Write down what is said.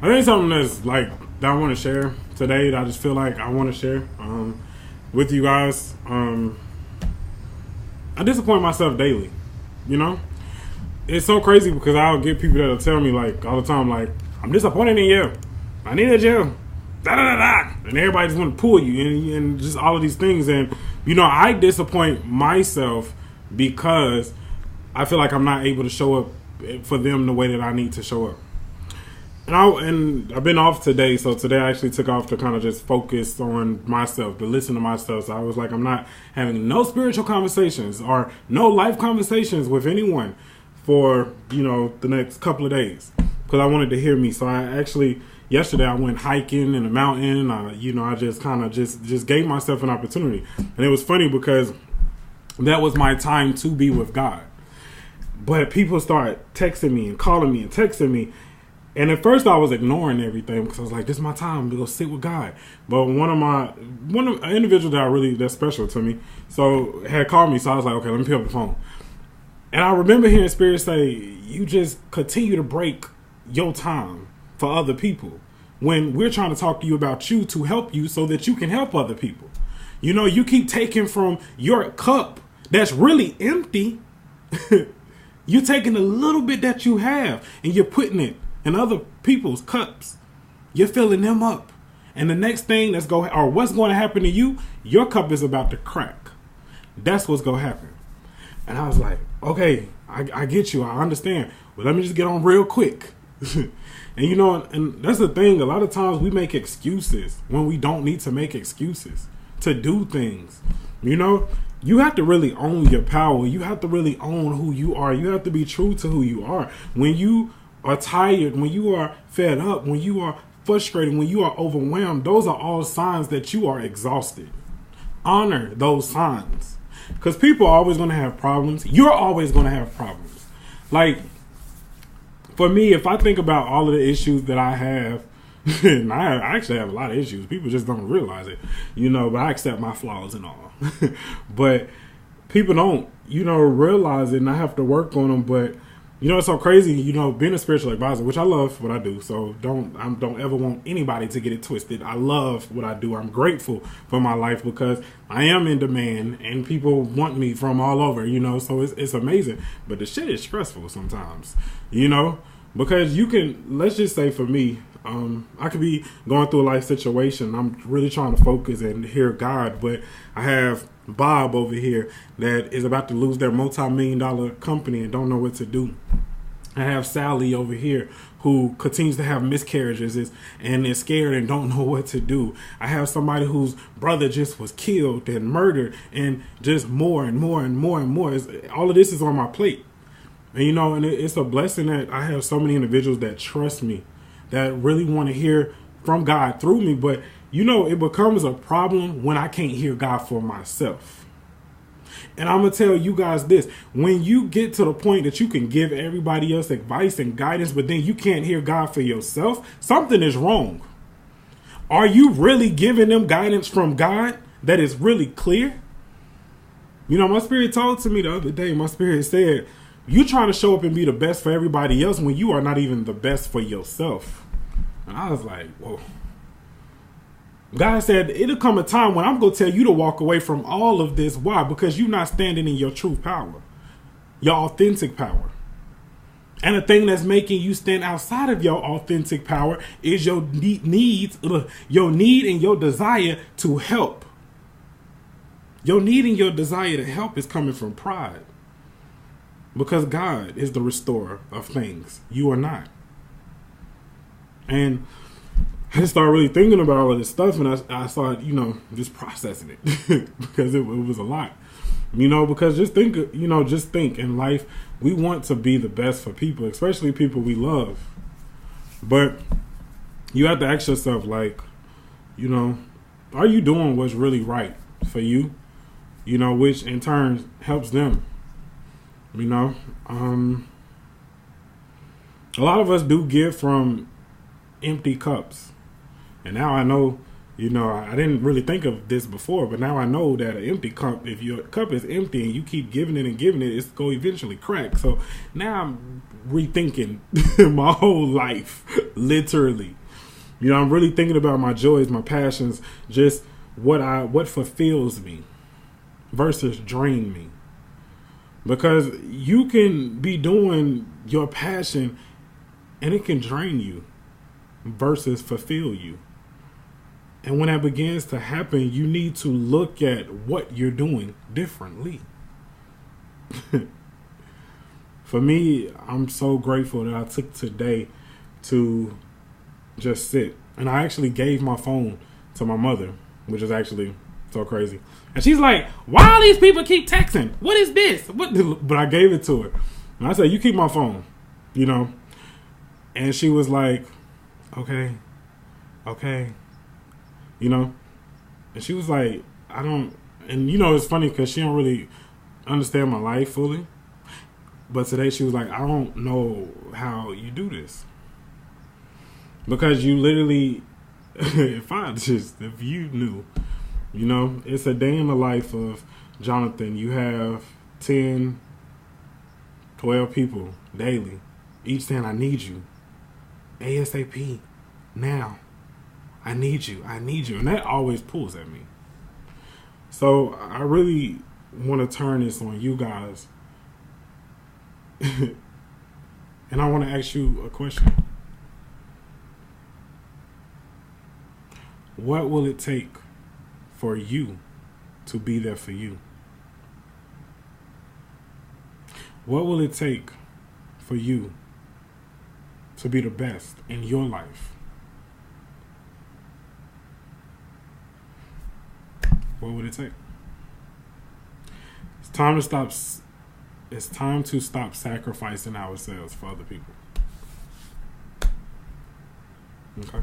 I think something that's like that I want to share today that I just feel like I want to share with you guys. I disappoint myself daily. You know, it's so crazy because I'll get people that'll tell me like all the time, like, I'm disappointed in you. I needed you. Da da da da. And everybody just want to pull you and just all of these things. And you know, I disappoint myself because I feel like I'm not able to show up for them the way that I need to show up. And I've been off today, so today I actually took off to kind of just focus on myself, to listen to myself. So I was like, I'm not having no spiritual conversations or no life conversations with anyone for, you know, the next couple of days because I wanted to hear me. So I actually, yesterday I went hiking in the mountain. I just kind of just gave myself an opportunity. And it was funny because that was my time to be with God. But people started texting me and calling me and texting me. And at first I was ignoring everything because I was like, this is my time to go sit with God. But one of an individual that's special to me, so had called me. So I was like, okay, let me pick up the phone. And I remember hearing Spirit say, you just continue to break your time for other people when we're trying to talk to you about you to help you so that you can help other people. You know, you keep taking from your cup that's really empty. You're taking a little bit that you have and you're putting it in other people's cups. You're filling them up. And the next thing what's going to happen to you, your cup is about to crack. That's what's going to happen. And I was like, okay, I get you. I understand. But let me just get on real quick. And you know, and that's the thing. A lot of times we make excuses when we don't need to make excuses to do things. You know, you have to really own your power. You have to really own who you are. You have to be true to who you are. When you are tired, when you are fed up, when you are frustrated, when you are overwhelmed, those are all signs that you are exhausted. Honor those signs. Because people are always going to have problems. You're always going to have problems. Like, for me, if I think about all of the issues that I have, and I actually have a lot of issues. People just don't realize it, you know, but I accept my flaws and all. But people don't, you know, realize it, and I have to work on them. But you know, it's so crazy, you know, being a spiritual advisor, which I love what I do. So don't ever want anybody to get it twisted. I love what I do. I'm grateful for my life because I am in demand and people want me from all over, you know, so it's amazing. But the shit is stressful sometimes, you know, because let's just say for me, I could be going through a life situation. I'm really trying to focus and hear God, but I have Bob over here that is about to lose their multi-million-dollar company and don't know what to do. I have Sally over here who continues to have miscarriages and is scared and don't know what to do. I have somebody whose brother just was killed and murdered and just more and more and more and more. All of this is on my plate. And you know, and it's a blessing that I have so many individuals that trust me, that really want to hear from God through me. But, you know, it becomes a problem when I can't hear God for myself. And I'm going to tell you guys this. When you get to the point that you can give everybody else advice and guidance, but then you can't hear God for yourself, something is wrong. Are you really giving them guidance from God that is really clear? You know, my spirit told to me the other day, my spirit said, you trying to show up and be the best for everybody else when you are not even the best for yourself. And I was like, whoa. God said, it'll come a time when I'm going to tell you to walk away from all of this. Why? Because you're not standing in your true power, your authentic power. And the thing that's making you stand outside of your authentic power is your need and your desire to help. Your need and your desire to help is coming from pride. Because God is the restorer of things. You are not. And I just started really thinking about all of this stuff, and I started, you know, just processing it because it was a lot. You know, because just think in life, we want to be the best for people, especially people we love. But you have to ask yourself, like, you know, are you doing what's really right for you? You know, which in turn helps them. You know, a lot of us do give from empty cups. And now I know, I didn't really think of this before, but now I know that an empty cup, if your cup is empty and you keep giving it and giving it, it's going to eventually crack. So now I'm rethinking my whole life, literally. I'm really thinking about my joys, my passions, just what fulfills me versus drain me. Because you can be doing your passion and it can drain you versus fulfill you. And when that begins to happen, you need to look at what you're doing differently. For me, I'm so grateful that I took today to just sit. And I actually gave my phone to my mother, which is actually so crazy. And she's like, why all these people keep texting? What is this? But I gave it to her. And I said, you keep my phone, And she was like, okay. And she was like, I don't, and it's funny because she don't really understand my life fully. But today she was like, I don't know how you do this. Because you literally, if you knew, it's a day in the life of Jonathan. You have 10, 12 people daily, each saying, I need you. ASAP, now. I need you. And that always pulls at me. So I really want to turn this on you guys. And I want to ask you a question. What will it take for you to be there for you? What will it take for you to be the best in your life? What would it take? It's time to stop sacrificing ourselves for other people. Okay?